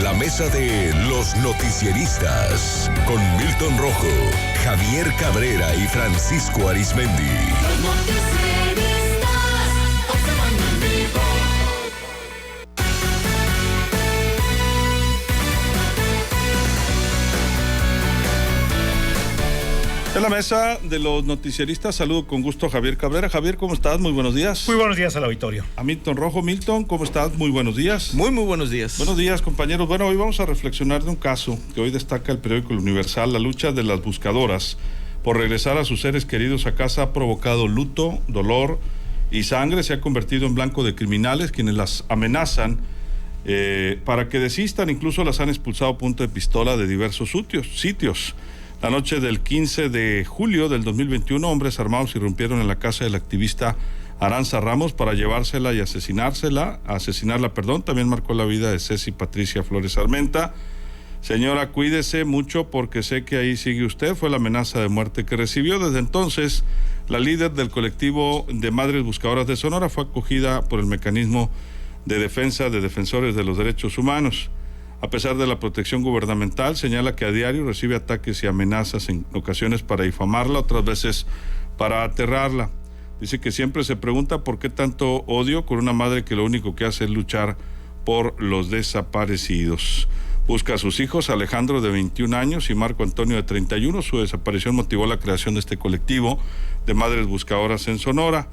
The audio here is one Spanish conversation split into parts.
La mesa de los noticieristas con Milton Rojo, Javier Cabrera y Francisco Arizmendi. Los noticieristas observando en vivo. En la mesa de los noticieristas saludo con gusto a Javier Cabrera. Javier, ¿cómo estás? Muy buenos días. Muy buenos días al auditorio. A Milton Rojo. Milton, ¿cómo estás? Muy buenos días. Muy buenos días. Buenos días, compañeros. Bueno, hoy vamos a reflexionar de un caso que hoy destaca el periódico El Universal. La lucha de las buscadoras por regresar a sus seres queridos a casa ha provocado luto, dolor y sangre. Se ha convertido en blanco de criminales quienes las amenazan para que desistan. Incluso las han expulsado a punta de pistola de diversos sitios. La noche del 15 de julio del 2021, hombres armados irrumpieron en la casa de la activista Aranza Ramos para llevársela y asesinarla. También marcó la vida de Ceci Patricia Flores Armenta. Señora, cuídese mucho porque sé que ahí sigue usted. Fue la amenaza de muerte que recibió. Desde entonces, la líder del colectivo de Madres Buscadoras de Sonora fue acogida por el mecanismo de defensa de defensores de los derechos humanos. A pesar de la protección gubernamental, señala que a diario recibe ataques y amenazas, en ocasiones para difamarla, otras veces para aterrarla. Dice que siempre se pregunta por qué tanto odio con una madre que lo único que hace es luchar por los desaparecidos. Busca a sus hijos, Alejandro de 21 años y Marco Antonio de 31. Su desaparición motivó la creación de este colectivo de Madres Buscadoras en Sonora.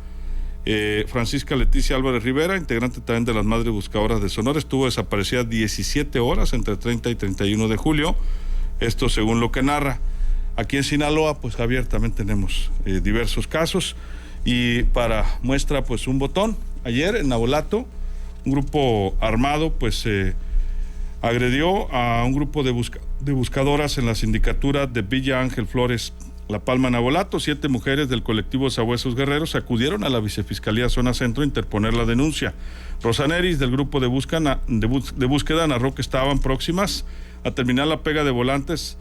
Francisca Leticia Álvarez Rivera, integrante también de las Madres Buscadoras de Sonora, estuvo desaparecida 17 horas entre 30 y 31 de julio, esto según lo que narra. Aquí en Sinaloa, pues Javier, también tenemos diversos casos y para muestra pues un botón. Ayer en Navolato, un grupo armado pues agredió a un grupo de buscadoras en la sindicatura de Villa Ángel Flores La Palma, Navolato. 7 mujeres del colectivo Sabuesos Guerreros acudieron a la Vicefiscalía Zona Centro a interponer la denuncia. Rosaneris, del grupo de búsqueda, narró que estaban próximas a terminar la pega de volantes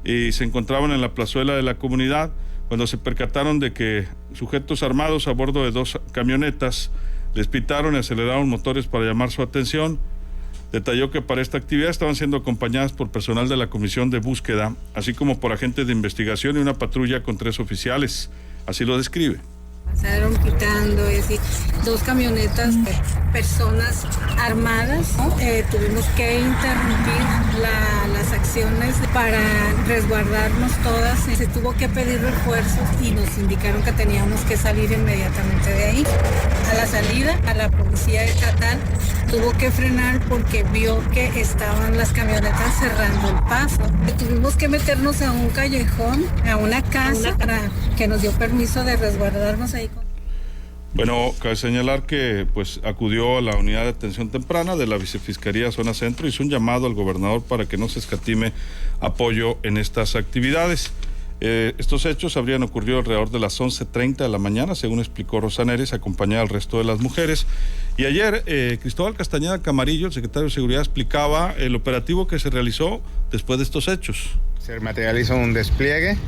y se encontraban en la plazuela de la comunidad cuando se percataron de que sujetos armados a bordo de 2 camionetas les pitaron y aceleraron motores para llamar su atención. Detalló que para esta actividad estaban siendo acompañadas por personal de la Comisión de Búsqueda, así como por agentes de investigación y una patrulla con 3 oficiales. Así lo describe. Pasaron quitando, es decir, 2 camionetas, personas armadas, ¿no? Tuvimos que interrumpir las acciones para resguardarnos todas. Se tuvo que pedir refuerzos y nos indicaron que teníamos que salir inmediatamente de ahí. A la salida, a la policía estatal tuvo que frenar porque vio que estaban las camionetas cerrando el paso. Tuvimos que meternos a un callejón, a una casa, para que nos dio permiso de resguardarnos ahí. Bueno, cabe señalar que pues acudió a la unidad de atención temprana de la Vicefiscalía Zona Centro y hizo un llamado al gobernador para que no se escatime apoyo en estas actividades. Estos hechos habrían ocurrido alrededor de las 11:30 de la mañana, según explicó Rosaneris, acompañada al resto de las mujeres. Y ayer, Cristóbal Castañeda Camarillo, el secretario de Seguridad, explicaba el operativo que se realizó después de estos hechos. Se materializó un despliegue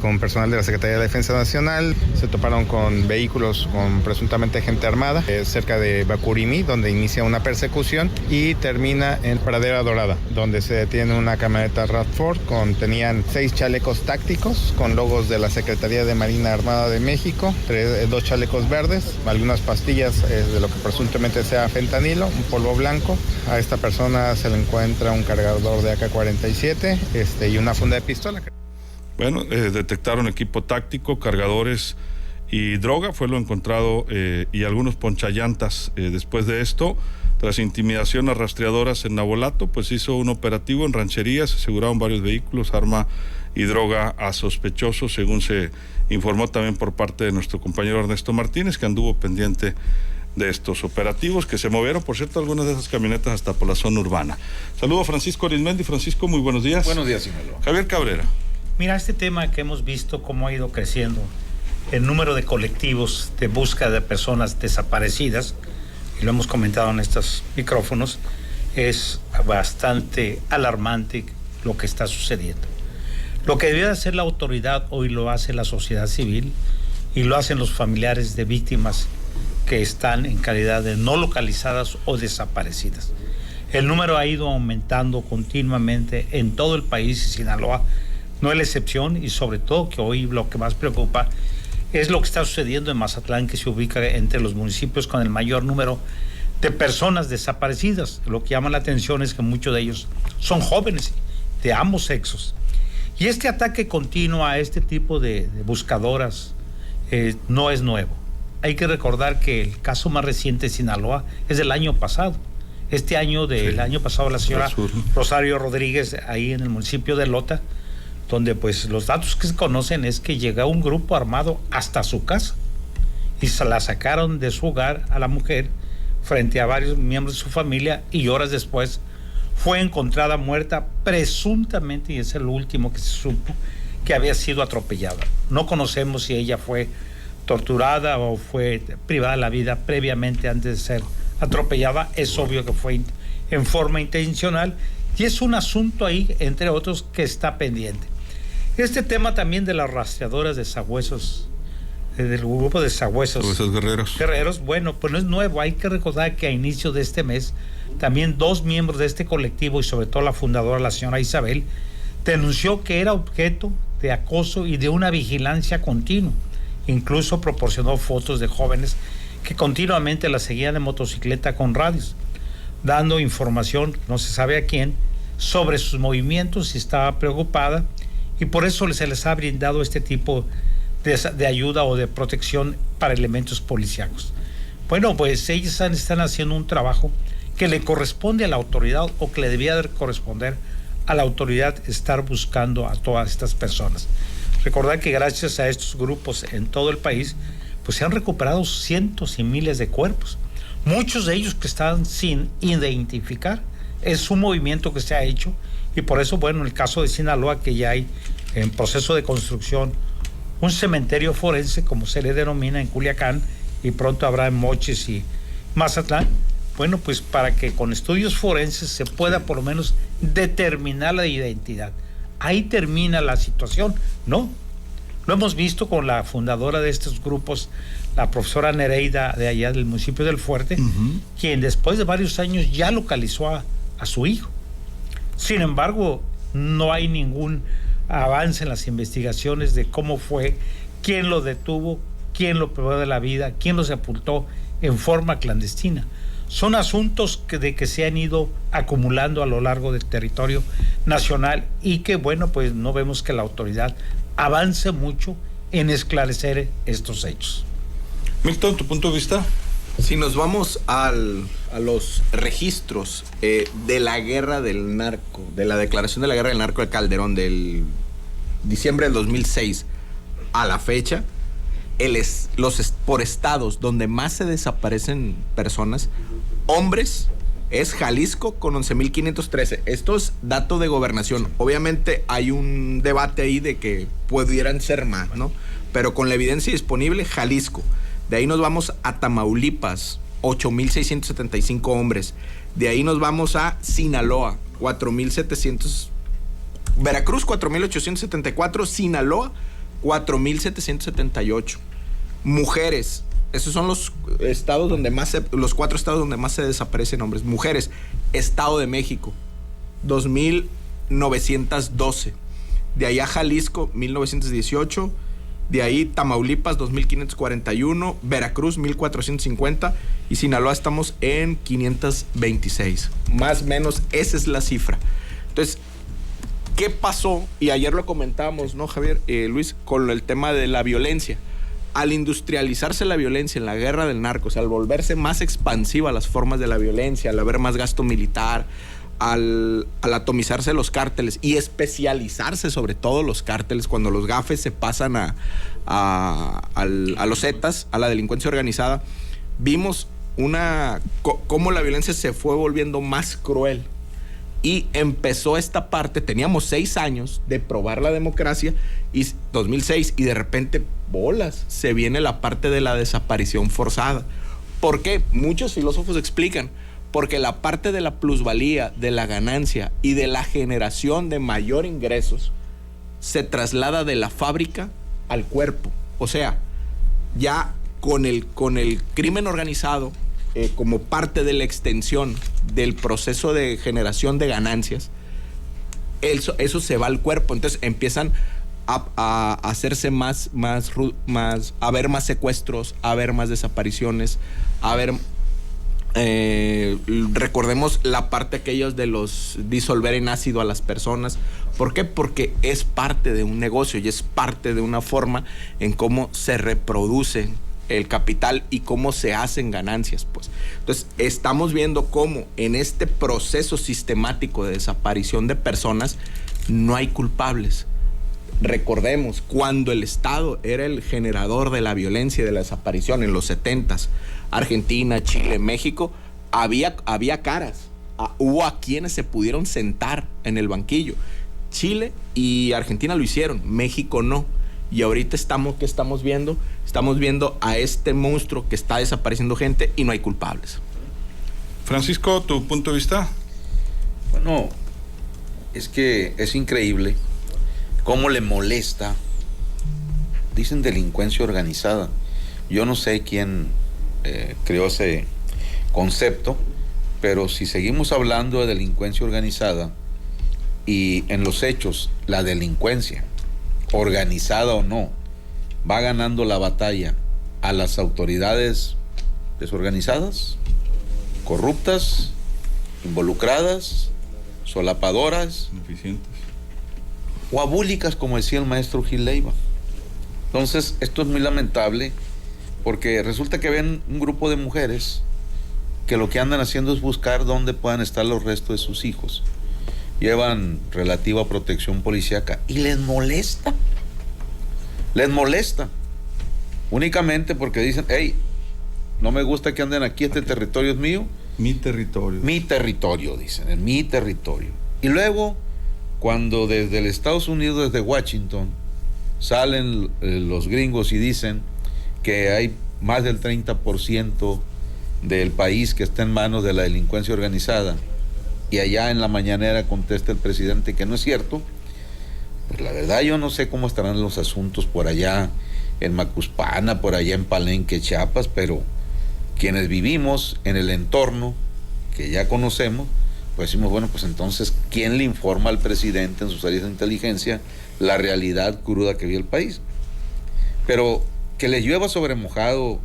con personal de la Secretaría de Defensa Nacional. Se toparon con vehículos con presuntamente gente armada cerca de Bacurimí, donde inicia una persecución y termina en Pradera Dorada, donde se detiene una camioneta Radford. Tenían 6 chalecos tácticos con logos de la Secretaría de Marina Armada de México, 2 chalecos verdes, algunas pastillas de lo que presuntamente sea fentanilo, un polvo blanco. A esta persona se le encuentra un cargador de AK-47 y una funda de pistola. Bueno, detectaron equipo táctico, cargadores y droga, fue lo encontrado, y algunos ponchallantas. Después de esto, tras intimidación a rastreadoras en Navolato, pues hizo un operativo en rancherías, se aseguraron varios vehículos, arma y droga a sospechosos, según se informó también por parte de nuestro compañero Ernesto Martínez, que anduvo pendiente de estos operativos, que se movieron, por cierto, algunas de esas camionetas hasta por la zona urbana. Saludo a Francisco Arizmendi. Francisco, muy buenos días. Buenos días, Sinaloa. Javier Cabrera. Mira, este tema que hemos visto cómo ha ido creciendo, el número de colectivos de búsqueda de personas desaparecidas, y lo hemos comentado en estos micrófonos, es bastante alarmante lo que está sucediendo. Lo que debe hacer la autoridad hoy lo hace la sociedad civil y lo hacen los familiares de víctimas que están en calidad de no localizadas o desaparecidas. El número ha ido aumentando continuamente en todo el país y Sinaloa no es la excepción, y sobre todo que hoy lo que más preocupa es lo que está sucediendo en Mazatlán, que se ubica entre los municipios con el mayor número de personas desaparecidas. Lo que llama la atención es que muchos de ellos son jóvenes de ambos sexos. Y este ataque continuo a este tipo de buscadoras no es nuevo. Hay que recordar que el caso más reciente de Sinaloa es del año pasado. Este año, del año pasado, la señora Rosario Rodríguez, ahí en el municipio de Lota, donde pues los datos que se conocen es que llegó un grupo armado hasta su casa y se la sacaron de su hogar a la mujer frente a varios miembros de su familia, y horas después fue encontrada muerta presuntamente, y es el último que se supo, que había sido atropellada. No conocemos si ella fue torturada o fue privada de la vida previamente antes de ser atropellada. Es obvio que fue en forma intencional, y es un asunto ahí, entre otros, que está pendiente. Este tema también de las rastreadoras de sabuesos, del grupo de sabuesos guerreros, bueno, pues no es nuevo. Hay que recordar que a inicio de este mes también 2 miembros de este colectivo, y sobre todo la fundadora, la señora Isabel, denunció que era objeto de acoso y de una vigilancia continua. Incluso proporcionó fotos de jóvenes que continuamente la seguían en motocicleta con radios, dando información, no se sabe a quién, sobre sus movimientos, y estaba preocupada, y por eso se les ha brindado este tipo de ayuda o de protección para elementos policíacos. Bueno, pues ellos están haciendo un trabajo que le corresponde a la autoridad, o que le debía de corresponder a la autoridad, estar buscando a todas estas personas. Recordar que gracias a estos grupos en todo el país, pues se han recuperado cientos y miles de cuerpos, muchos de ellos que están sin identificar. Es un movimiento que se ha hecho, y por eso, bueno, en el caso de Sinaloa, que ya hay en proceso de construcción un cementerio forense, como se le denomina, en Culiacán, y pronto habrá en Mochis y Mazatlán. Bueno, pues para que con estudios forenses se pueda por lo menos determinar la identidad. Ahí termina la situación. No, lo hemos visto con la fundadora de estos grupos, la profesora Nereida, de allá del municipio del Fuerte, quien después de varios años ya localizó a su hijo. Sin embargo, no hay ningún avance en las investigaciones de cómo fue, quién lo detuvo, quién lo privó de la vida, quién lo sepultó en forma clandestina. Son asuntos que se han ido acumulando a lo largo del territorio nacional, y que, bueno, pues no vemos que la autoridad avance mucho en esclarecer estos hechos. Milton, ¿tu punto de vista? Si nos vamos a los registros de la guerra del narco, de la declaración de la guerra del narco de Calderón del diciembre del 2006 a la fecha, por estados donde más se desaparecen personas, hombres, es Jalisco con 11,513. Esto es dato de Gobernación. Obviamente hay un debate ahí de que pudieran ser más, ¿no? Pero con la evidencia disponible, Jalisco. De ahí nos vamos a Tamaulipas, 8,675 hombres. De ahí nos vamos a Sinaloa, 4,700. Veracruz, 4,874. Sinaloa, 4,778. Mujeres, esos son los estados donde los 4 estados donde más se desaparecen hombres. Mujeres, Estado de México, 2,912. De allá Jalisco, 1,918. De ahí Tamaulipas, 2,541. Veracruz, 1,450. Y Sinaloa estamos en 526. Más o menos, esa es la cifra. Entonces, ¿qué pasó? Y ayer lo comentábamos, ¿no, Javier? Luis, con el tema de la violencia. Al industrializarse la violencia en la guerra del narco, o sea, al volverse más expansiva las formas de la violencia, al haber más gasto militar, al atomizarse los cárteles y especializarse sobre todo los cárteles, cuando los gafes se pasan a los zetas, a la delincuencia organizada, vimos cómo la violencia se fue volviendo más cruel. Y empezó esta parte, teníamos 6 años de probar la democracia, y 2006, y de repente, bolas, se viene la parte de la desaparición forzada. ¿Por qué? Muchos filósofos explican, porque la parte de la plusvalía, de la ganancia y de la generación de mayor ingresos se traslada de la fábrica al cuerpo. O sea, ya con el crimen organizado, como parte de la extensión del proceso de generación de ganancias, eso se va al cuerpo. Entonces empiezan a hacerse más, a haber más secuestros, a haber más desapariciones, a haber... recordemos la parte aquellos de los disolver en ácido a las personas. ¿Por qué? Porque es parte de un negocio y es parte de una forma en cómo se reproduce el capital y cómo se hacen ganancias, pues. Entonces, estamos viendo cómo en este proceso sistemático de desaparición de personas no hay culpables. Recordemos, cuando el Estado era el generador de la violencia y de la desaparición en los 70s, Argentina, Chile, México, había caras. Hubo a quienes se pudieron sentar en el banquillo. Chile y Argentina lo hicieron, México no. Y ahorita ¿qué estamos viendo? Estamos viendo a este monstruo que está desapareciendo gente y no hay culpables. Francisco, ¿tu punto de vista? Bueno, es que es increíble cómo le molesta. Dicen delincuencia organizada. Yo no sé quién creó ese concepto, pero si seguimos hablando de delincuencia organizada y en los hechos la delincuencia, organizada o no, va ganando la batalla a las autoridades desorganizadas, corruptas, involucradas, solapadoras, Ineficientes. o abúlicas, como decía el maestro Gil Leiva. Entonces, esto es muy lamentable, porque resulta que ven un grupo de mujeres que lo que andan haciendo es buscar dónde puedan estar los restos de sus hijos. Llevan relativa protección policíaca y les molesta. Les molesta. Únicamente porque dicen, hey, no me gusta que anden aquí, este territorio es mío. Mi territorio. Mi territorio, dicen, en mi territorio. Y luego, cuando desde los Estados Unidos, desde Washington, salen los gringos y dicen que hay más del 30% del país que está en manos de la delincuencia organizada, y allá en la mañanera contesta el presidente que no es cierto, pues la verdad yo no sé cómo estarán los asuntos por allá en Macuspana, por allá en Palenque, Chiapas, pero quienes vivimos en el entorno que ya conocemos, pues decimos, bueno, pues entonces, ¿quién le informa al presidente en sus áreas de inteligencia la realidad cruda que vive el país? Pero que le llueva sobre mojado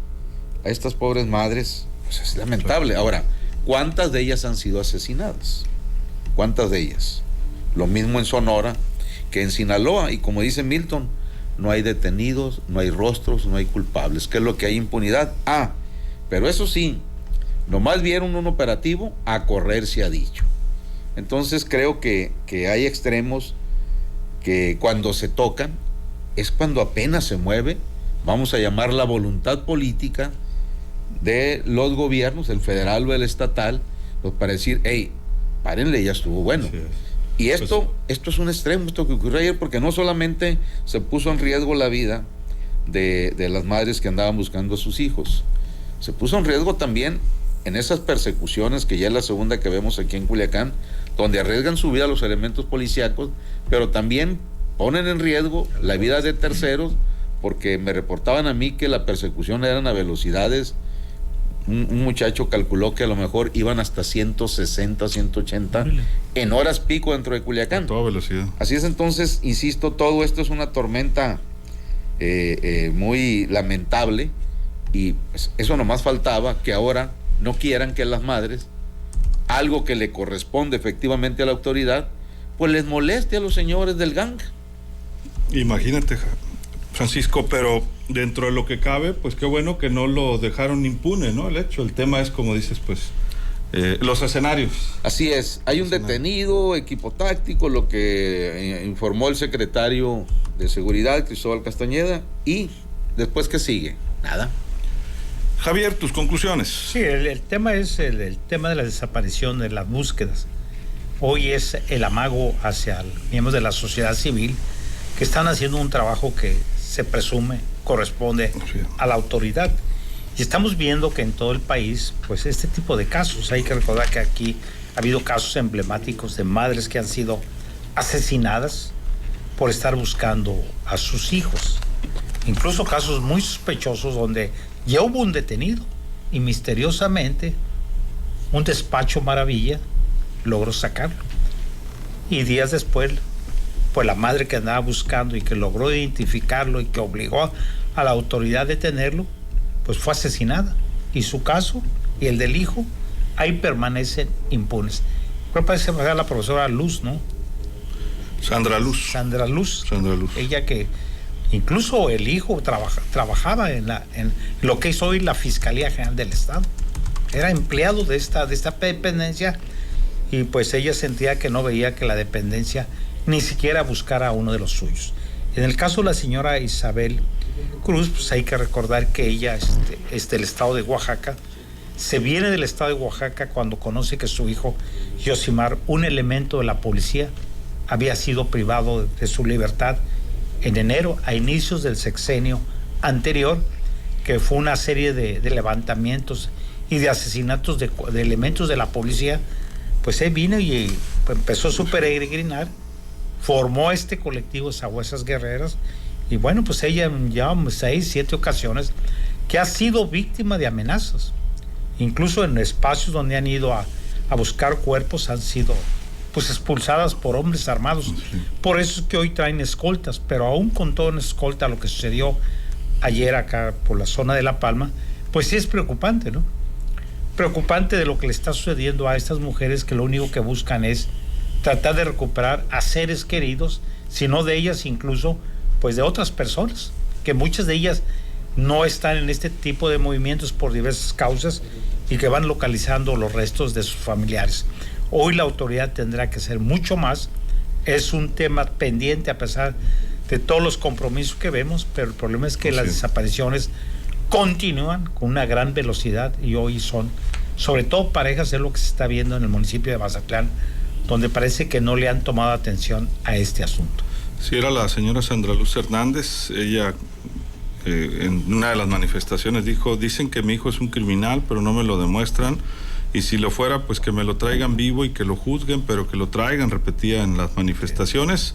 a estas pobres madres, pues es lamentable. Ahora, ¿cuántas de ellas han sido asesinadas? ¿Cuántas de ellas? Lo mismo en Sonora que en Sinaloa, y como dice Milton, no hay detenidos, no hay rostros, no hay culpables. ¿Qué es lo que hay? Impunidad. Pero eso sí, nomás vieron un operativo, a correr se ha dicho. Entonces creo que hay extremos que cuando se tocan es cuando apenas se mueve, vamos a llamar la voluntad política de los gobiernos, el federal o el estatal, pues para decir, hey, párenle, ya estuvo bueno. Sí. Y esto es un extremo, esto que ocurrió ayer, porque no solamente se puso en riesgo la vida de las madres que andaban buscando a sus hijos, se puso en riesgo también en esas persecuciones, que ya es la segunda que vemos aquí en Culiacán, donde arriesgan su vida los elementos policíacos, pero también ponen en riesgo la vida de terceros, porque me reportaban a mí que la persecución eran a velocidades. Un muchacho calculó que a lo mejor iban hasta 160, 180 en horas pico dentro de Culiacán. A toda velocidad. Así es, entonces, insisto, todo esto es una tormenta muy lamentable, y pues, eso nomás faltaba, que ahora no quieran que las madres, algo que le corresponde efectivamente a la autoridad, pues les moleste a los señores del gang. Imagínate, Francisco, pero dentro de lo que cabe, pues qué bueno que no lo dejaron impune, ¿no? El hecho, el tema es, como dices, pues, los escenarios. Así es, hay un detenido, equipo táctico, lo que informó el secretario de Seguridad, Cristóbal Castañeda, y después, ¿qué sigue? Nada. Javier, tus conclusiones. Sí, el tema es el tema de la desaparición, de las búsquedas. Hoy es el amago hacia miembros de la sociedad civil que están haciendo un trabajo que se presume corresponde a la autoridad. Y estamos viendo que en todo el país, pues este tipo de casos, hay que recordar que aquí ha habido casos emblemáticos de madres que han sido asesinadas por estar buscando a sus hijos. Incluso casos muy sospechosos donde ya hubo un detenido, y misteriosamente un despacho maravilla logró sacarlo. Y días después, pues la madre que andaba buscando y que logró identificarlo y que obligó a la autoridad a detenerlo, pues fue asesinada. Y su caso y el del hijo ahí permanecen impunes. Creo que parece que la profesora Luz, ¿no? Sandra Luz. Sandra Luz. Sandra Luz. Ella que incluso el hijo trabajaba en lo que es hoy la Fiscalía General del Estado. Era empleado de esta dependencia, y pues ella sentía que no veía que la dependencia ni siquiera buscara a uno de los suyos. En el caso de la señora Isabel Cruz, pues hay que recordar que ella es del estado de Oaxaca. Se viene del estado de Oaxaca cuando conoce que su hijo Yosimar, un elemento de la policía, había sido privado de su libertad en enero, a inicios del sexenio anterior, que fue una serie de levantamientos y de asesinatos de elementos de la policía. Pues él vino y empezó su peregrinar, formó este colectivo Sabuesas Guerreras, y bueno, pues ella ya 6, 7 ocasiones que ha sido víctima de amenazas, incluso en espacios donde han ido a buscar cuerpos han sido pues expulsadas por hombres armados. Sí. Por eso es que hoy traen escoltas, pero aún con todo en escolta, lo que sucedió ayer acá por la zona de La Palma, pues sí es preocupante, ¿no? Preocupante de lo que le está sucediendo a estas mujeres, que lo único que buscan es tratar de recuperar a seres queridos, sino de ellas incluso, pues de otras personas, que muchas de ellas no están en este tipo de movimientos por diversas causas y que van localizando los restos de sus familiares. Hoy la autoridad tendrá que hacer mucho más. Es un tema pendiente a pesar de todos los compromisos que vemos, pero el problema es que las desapariciones continúan con una gran velocidad, y hoy son, sobre todo parejas, es lo que se está viendo en el municipio de Mazatlán, donde parece que no le han tomado atención a este asunto. Sí, era la señora Sandra Luz Hernández. Ella en una de las manifestaciones dijo: dicen que mi hijo es un criminal, pero no me lo demuestran, y si lo fuera, pues que me lo traigan vivo y que lo juzguen, pero que lo traigan, repetía en las manifestaciones.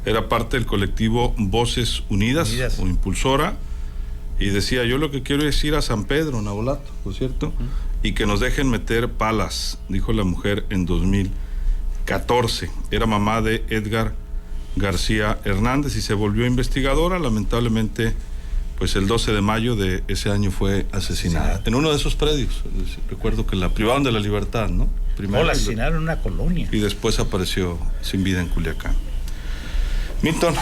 Era parte del colectivo Voces Unidas. O Impulsora, y decía: yo lo que quiero es ir a San Pedro, Nabolato, por cierto, y que nos dejen meter palas, dijo la mujer en 2014. Era mamá de Edgar García Hernández y se volvió investigadora. Lamentablemente, pues el 12 de mayo de ese año fue asesinada en uno de esos predios. Recuerdo que la privaron de la libertad, ¿no? Primero la asesinaron en una colonia. Y después apareció sin vida en Culiacán. Milton,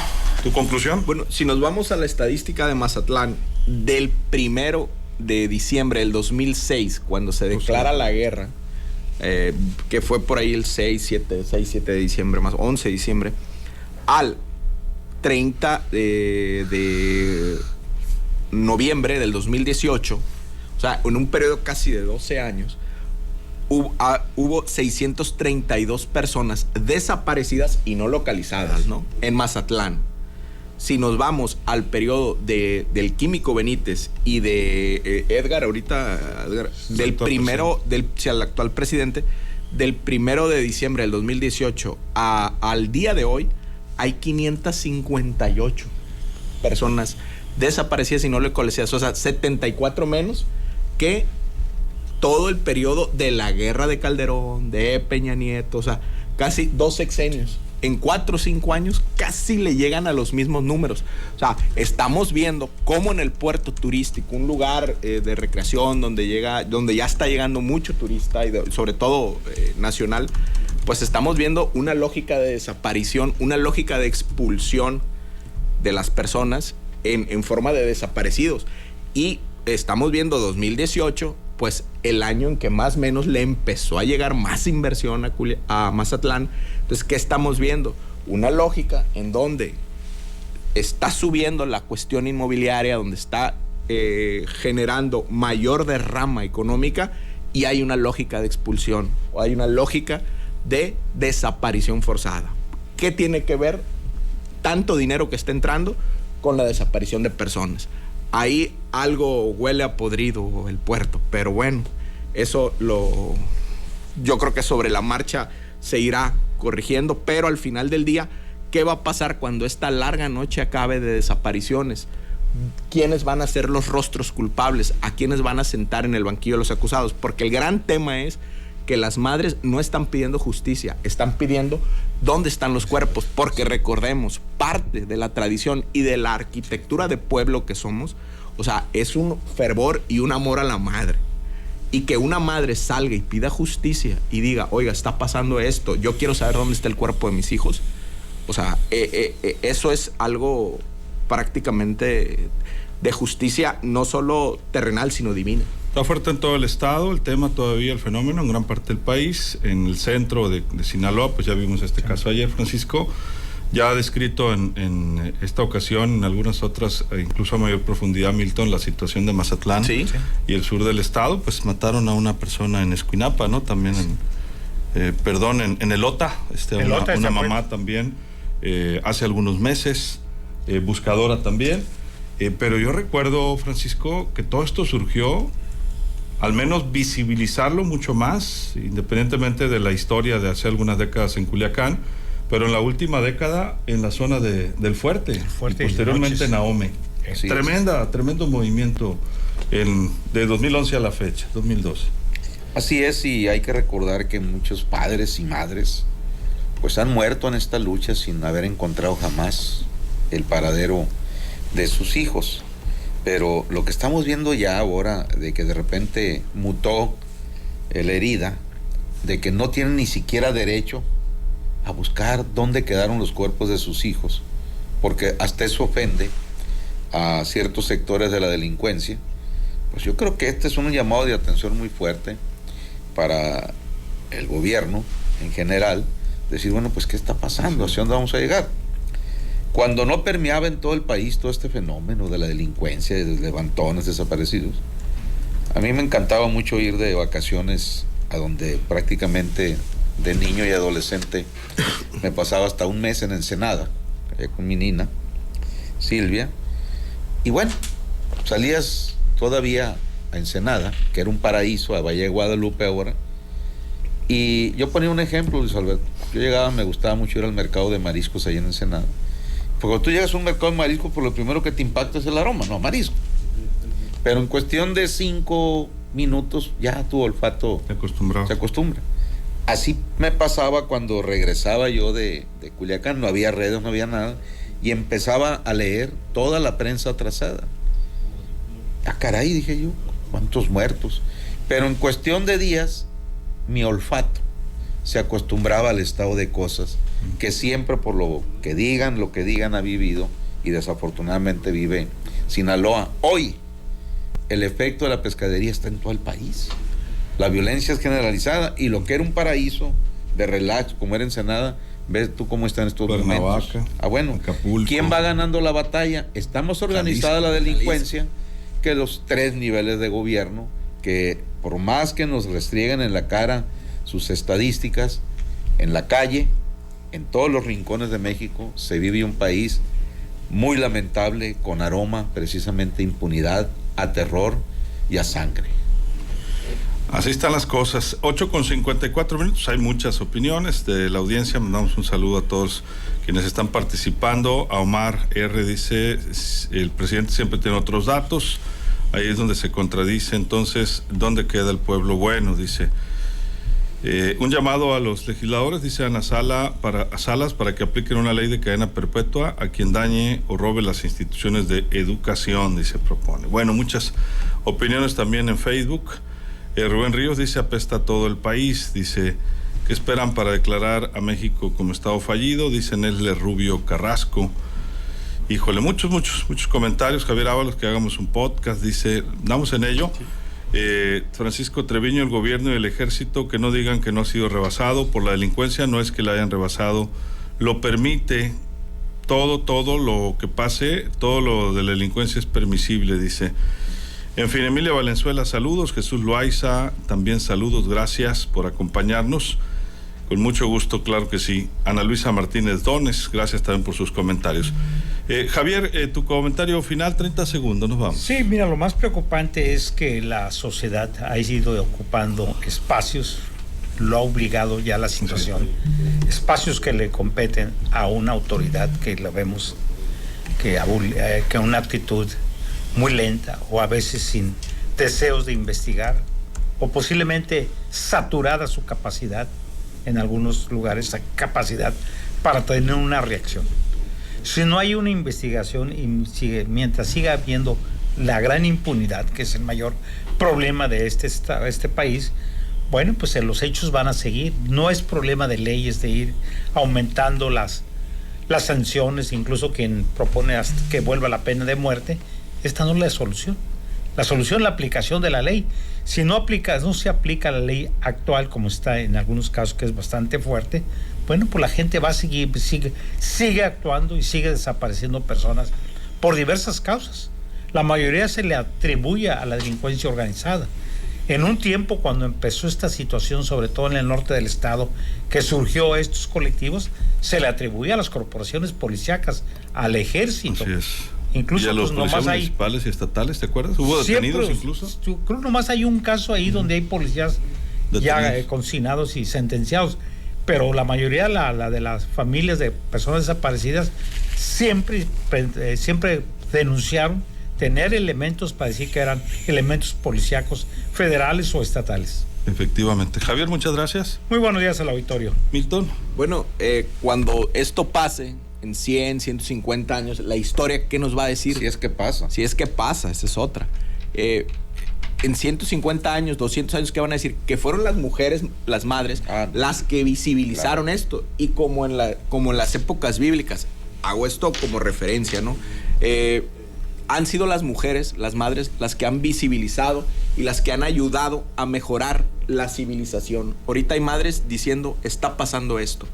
¿tu conclusión? Bueno, si nos vamos a la estadística de Mazatlán, del 1 de diciembre del 2006, cuando se declara la guerra, que fue por ahí el 7 de diciembre, más 11 de diciembre, al 30 de noviembre del 2018, o sea, en un periodo casi de 12 años, hubo 632 personas desaparecidas y no localizadas, ¿no?, en Mazatlán. Si nos vamos al periodo del Químico Benítez y de Edgar, al actual presidente, del 1 de diciembre del 2018 al día de hoy, hay 558 personas desaparecidas y no localizadas, o sea, 74 menos que todo el periodo de la guerra de Calderón, de Peña Nieto, o sea, casi 2 sexenios. En 4 o 5 años casi le llegan a los mismos números. O sea, estamos viendo cómo en el puerto turístico, un lugar de recreación donde ya está llegando mucho turista, y sobre todo nacional, pues estamos viendo una lógica de desaparición, una lógica de expulsión de las personas en forma de desaparecidos. Y estamos viendo 2018, pues el año en que más o menos le empezó a llegar más inversión a Mazatlán. Entonces, ¿qué estamos viendo? Una lógica en donde está subiendo la cuestión inmobiliaria, donde está generando mayor derrama económica, y hay una lógica de expulsión, o hay una lógica de desaparición forzada. ¿Qué tiene que ver tanto dinero que está entrando con la desaparición de personas? Ahí algo huele a podrido el puerto, pero bueno, yo creo que sobre la marcha se irá corrigiendo, pero al final del día, ¿qué va a pasar cuando esta larga noche acabe de desapariciones? quiénes van a ser los rostros culpables, a quiénes van a sentar en el banquillo de los acusados, porque el gran tema es que las madres no están pidiendo justicia, están pidiendo dónde están los cuerpos, porque recordemos, parte de la tradición y de la arquitectura de pueblo que somos, o sea, es un fervor y un amor a la madre. Y que una madre salga y pida justicia y diga, oiga, está pasando esto, yo quiero saber dónde está el cuerpo de mis hijos. O sea, eso es algo prácticamente de justicia, no solo terrenal, sino divina. Está fuerte en todo el estado el tema todavía, el fenómeno en gran parte del país. En el centro de Sinaloa, pues ya vimos este caso ayer, Francisco. Ya ha descrito en esta ocasión, en algunas otras, incluso a mayor profundidad, Milton, la situación de Mazatlán y el sur del estado. Pues mataron a una persona en Escuinapa, ¿no? También en Elota, una mamá también, hace algunos meses, buscadora también. Pero yo recuerdo, Francisco, que todo esto surgió, al menos visibilizarlo mucho más, independientemente de la historia de hace algunas décadas en Culiacán, pero en la última década en la zona del Fuerte y posteriormente en Ahome. Tremendo movimiento de 2011 a la fecha, 2012. Así es, y hay que recordar que muchos padres y madres pues han muerto en esta lucha sin haber encontrado jamás el paradero de sus hijos. Pero lo que estamos viendo ya ahora, de que de repente mutó la herida, de que no tienen ni siquiera derecho a buscar dónde quedaron los cuerpos de sus hijos, porque hasta eso ofende a ciertos sectores de la delincuencia. Pues yo creo que este es un llamado de atención muy fuerte para el gobierno en general, decir, bueno, pues ¿qué está pasando? ¿Hacia dónde vamos a llegar? Cuando no permeaba en todo el país todo este fenómeno de la delincuencia, de los levantones, desaparecidos, a mí me encantaba mucho ir de vacaciones a donde prácticamente de niño y adolescente me pasaba hasta un mes en Ensenada, allá con mi nina, Silvia, y bueno, salías todavía a Ensenada, que era un paraíso, a Valle de Guadalupe ahora, y yo ponía un ejemplo, Luis Alberto. Yo llegaba, me gustaba mucho ir al mercado de mariscos allá en Ensenada, porque cuando tú llegas a un mercado de mariscos, pues lo primero que te impacta es el aroma, no, marisco. Pero en cuestión de 5 minutos ya tu olfato se acostumbra. Así me pasaba cuando regresaba yo de Culiacán, no había redes, no había nada, y empezaba a leer toda la prensa atrasada. Ah, caray, dije yo, ¿cuántos muertos? Pero en cuestión de días, mi olfato se acostumbraba al estado de cosas que siempre, por lo que digan ha vivido, y desafortunadamente vive Sinaloa. Hoy el efecto de la pescadería está en todo el país. La violencia es generalizada, y lo que era un paraíso de relax como era Ensenada, ves tú cómo están estos momentos. Ah, bueno, Acapulco. ¿Quién va ganando la batalla? Estamos organizada la delincuencia, que los 3 niveles de gobierno, que por más que nos restrieguen en la cara sus estadísticas, en la calle, en todos los rincones de México, se vive un país muy lamentable, con aroma precisamente a impunidad, a terror y a sangre. Así están las cosas. 8:54, hay muchas opiniones de la audiencia. Mandamos un saludo a todos quienes están participando. A Omar R. dice, el presidente siempre tiene otros datos. Ahí es donde se contradice. Entonces, ¿dónde queda el pueblo bueno? Dice. Un llamado a los legisladores, dice Ana Salas, para que apliquen una ley de cadena perpetua a quien dañe o robe las instituciones de educación, dice, propone. Bueno, muchas opiniones también en Facebook. Rubén Ríos dice, apesta todo el país, dice, ¿qué esperan para declarar a México como estado fallido? Dice Nesle Rubio Carrasco. Híjole, muchos comentarios. Javier Ábalos, que hagamos un podcast, dice, damos en ello. Francisco Treviño, el gobierno y el ejército, que no digan que no ha sido rebasado por la delincuencia, no es que la hayan rebasado, lo permite, todo lo que pase, todo lo de la delincuencia es permisible, dice. En fin, Emilia Valenzuela, saludos. Jesús Loaiza, también saludos, gracias por acompañarnos. Con mucho gusto, claro que sí. Ana Luisa Martínez Dones, gracias también por sus comentarios. Javier, tu comentario final, 30 segundos, nos vamos. Sí, mira, lo más preocupante es que la sociedad ha ido ocupando espacios, lo ha obligado ya la situación, espacios que le competen a una autoridad que la vemos que una actitud muy lenta o a veces sin deseos de investigar o posiblemente saturada su capacidad en algunos lugares, esa capacidad para tener una reacción. Si no hay una investigación y mientras siga habiendo la gran impunidad, que es el mayor problema de este país, bueno, pues los hechos van a seguir. No es problema de leyes de ir aumentando las sanciones, incluso quien propone hasta que vuelva la pena de muerte. Esta no es la solución. La solución es la aplicación de la ley. Si no se aplica la ley actual, como está en algunos casos, que es bastante fuerte, bueno, pues la gente va a sigue actuando y sigue desapareciendo personas por diversas causas. La mayoría se le atribuye a la delincuencia organizada. En un tiempo, cuando empezó esta situación, sobre todo en el norte del estado, que surgió estos colectivos, se le atribuye a las corporaciones policíacas, al ejército. Así es. Incluso y a los pues, policías nomás municipales y estatales, ¿te acuerdas? Hubo detenidos incluso. Creo que nomás hay un caso ahí donde hay policías ya consignados y sentenciados, pero la mayoría, la de las familias de personas desaparecidas, siempre denunciaron tener elementos para decir que eran elementos policíacos federales o estatales. Efectivamente. Javier, muchas gracias. Muy buenos días al auditorio. Milton. Bueno, cuando esto pase en 100, 150 años, la historia, ¿qué nos va a decir? Si es que pasa. Si es que pasa, esa es otra. En 150 años, 200 años, ¿qué van a decir? Que fueron las mujeres, las madres, las que visibilizaron esto. Y como en las épocas bíblicas, hago esto como referencia, ¿no? Han sido las mujeres, las madres, las que han visibilizado y las que han ayudado a mejorar la civilización. Ahorita hay madres diciendo, está pasando esto.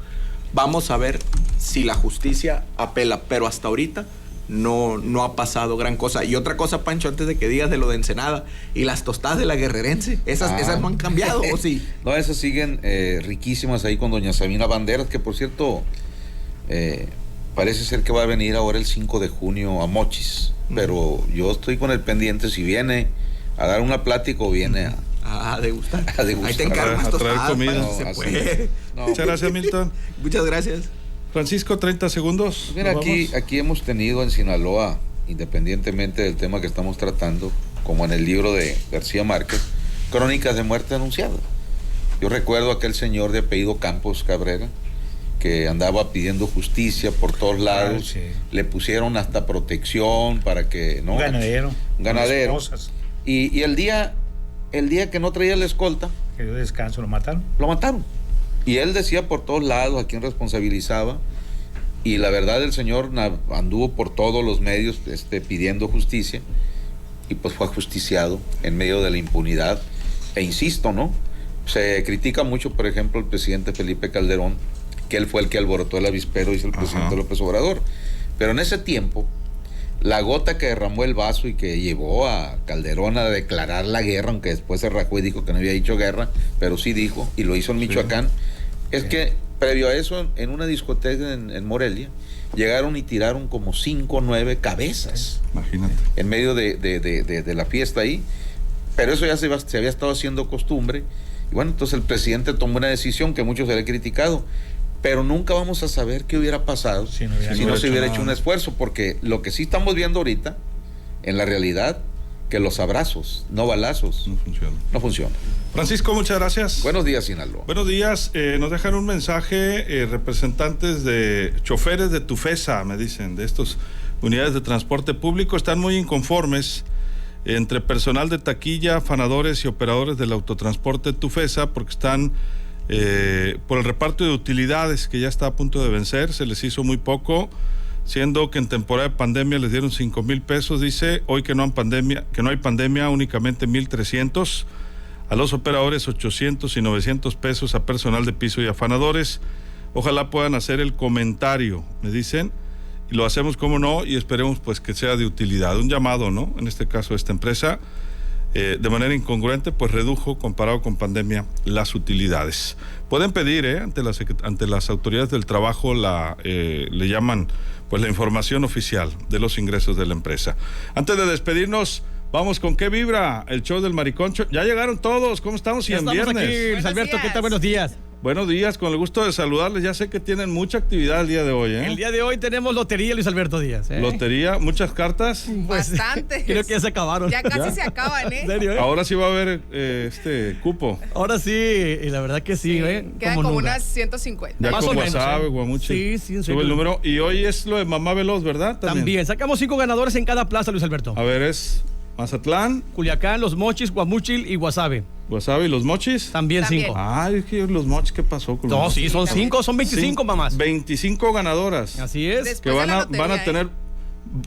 Vamos a ver si la justicia apela, pero hasta ahorita no ha pasado gran cosa. Y otra cosa, Pancho, antes de que digas de lo de Ensenada y las tostadas de la Guerrerense, esas no han cambiado, ¿o sí? No, esas siguen riquísimas ahí con doña Sabina Banderas, que por cierto, parece ser que va a venir ahora el 5 de junio a Mochis, pero yo estoy con el pendiente si viene a dar una plática o viene a degustar. Ahí te encargo unas tostadas, comida. Pancho, se puede. Muchas gracias, Milton. Muchas gracias. Francisco, 30 segundos. Mira, aquí hemos tenido en Sinaloa, independientemente del tema que estamos tratando, como en el libro de García Márquez, crónicas de muerte anunciada. Yo recuerdo aquel señor de apellido Campos Cabrera, que andaba pidiendo justicia por todos lados, sí. Le pusieron hasta protección para que, ¿no? Un ganadero. Y el día que no traía la escolta, que dio descanso, lo mataron. Y él decía por todos lados a quién responsabilizaba, y la verdad el señor anduvo por todos los medios pidiendo justicia, y pues fue ajusticiado en medio de la impunidad. E insisto, ¿no? Se critica mucho, por ejemplo, el presidente Felipe Calderón, que él fue el que alborotó el avispero, dice el presidente López Obrador. Pero en ese tiempo, la gota que derramó el vaso y que llevó a Calderón a declarar la guerra, aunque después se rajó y dijo que no había dicho guerra, pero sí dijo, y lo hizo en Michoacán, es que previo a eso, en una discoteca en Morelia, llegaron y tiraron como 5 o 9 cabezas. Imagínate. En medio de la fiesta ahí. Pero eso ya se había estado haciendo costumbre. Y bueno, entonces el presidente tomó una decisión que muchos se le han criticado. Pero nunca vamos a saber qué hubiera pasado si no se hubiera hecho un esfuerzo, porque lo que sí estamos viendo ahorita, en la realidad, que los abrazos, no balazos, no funcionan. Francisco, muchas gracias. Buenos días, Sinaloa. Buenos días. Nos dejan un mensaje representantes de choferes de Tufesa, me dicen, de estas unidades de transporte público, están muy inconformes entre personal de taquilla, afanadores y operadores del autotransporte Tufesa, porque están por el reparto de utilidades que ya está a punto de vencer. Se les hizo muy poco, siendo que en temporada de pandemia les dieron 5,000 pesos, dice. Hoy que no hay pandemia, únicamente 1,300. A los operadores 800 y 900 pesos, a personal de piso y afanadores. Ojalá puedan hacer el comentario, me dicen, y lo hacemos como no, y esperemos pues que sea de utilidad. Un llamado, ¿no? En este caso esta empresa, de manera incongruente, pues redujo, comparado con pandemia, las utilidades. Pueden pedir, ante las autoridades del trabajo, le llaman pues la información oficial de los ingresos de la empresa. Antes de despedirnos, vamos con ¿Qué vibra? El show del Mariconcho. Ya llegaron todos, ¿cómo estamos? Y en viernes. Aquí, Luis Alberto, ¿qué tal? Buenos días. Buenos días, con el gusto de saludarles. Ya sé que tienen mucha actividad el día de hoy, ¿eh? El día de hoy tenemos lotería, Luis Alberto Díaz. Lotería, muchas cartas. Bastantes. Creo que ya se acabaron. Ya casi se acaban, ¿eh? ¿En serio, Ahora sí va a haber cupo. Ahora sí, y la verdad que sí, ¿eh? Quedan como nunca. unas 150. Ya Más con o menos, Guasave, ¿eh? Guamuchi. Sí, sí, en serio. Sube el número. Y hoy es lo de Mamá Veloz, ¿verdad? También, sacamos 5 ganadores en cada plaza, Luis Alberto. A ver, es Mazatlán, Culiacán, Los Mochis, Guamuchil y Guasave. Guasave y Los Mochis. También También. 5. Ay, es que los Mochis, ¿qué pasó con los No, Mochis? sí, son 5, son 25 mamás. 25 ganadoras. Así es. Después Que de van la a lotería, tener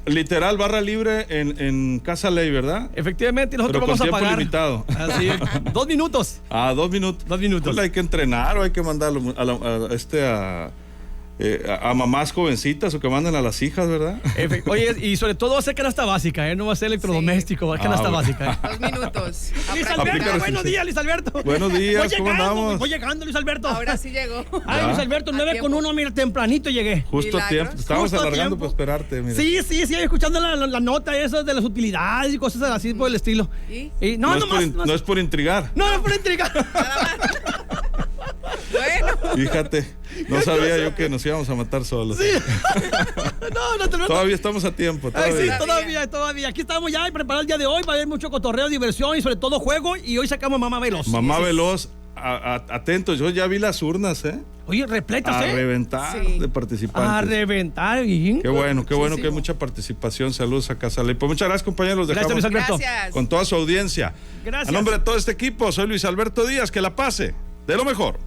literal barra libre en Casa Ley, ¿verdad? Efectivamente, nosotros Pero con vamos a tiempo pagar. limitado. Así es. 2 minutos. 2 minutos. 2 minutos. Pues hay que entrenar o hay que mandarlo a mamás jovencitas o que manden a las hijas, ¿verdad? Oye, y sobre todo va a ser canasta básica, ¿eh? No va a ser electrodoméstico, va a ser canasta bueno. básica. 2 minutos. Luis A Alberto, practicar. buenos días, Luis Alberto. Buenos días, ¿cómo andamos? Voy llegando, Luis Alberto. Ahora sí llegó. Ay, Luis Alberto, A 9:01, mira, tempranito llegué. Justo a Milagros. tiempo. Estábamos Justo a alargando tiempo. para esperarte, mira. Sí, escuchando la nota esa de las utilidades y cosas así por el estilo. ¿Y? No, No es por intrigar. No, es por intrigar. Bueno. Fíjate, no sabía yo que nos íbamos a matar solos. Sí. No, te lo Todavía estamos a tiempo. Ay, sí, Todavía. todavía. Aquí estamos ya preparados el día de hoy. Va a haber mucho cotorreo, diversión y sobre todo juego. Y hoy sacamos Mamá Veloz. Mamá Veloz, atentos, yo ya vi las urnas, ¿eh? Oye, repletas, A ¿eh? reventar Sí. de participantes. A reventar, bien. Qué bueno que hay Muchísimo. mucha participación. Saludos a Casa Ley. Pues muchas gracias, compañeros. Gracias, Dejamos Luis Alberto. Gracias. con toda su audiencia. Gracias. A nombre de todo este equipo, soy Luis Alberto Díaz. Que la pase de lo mejor.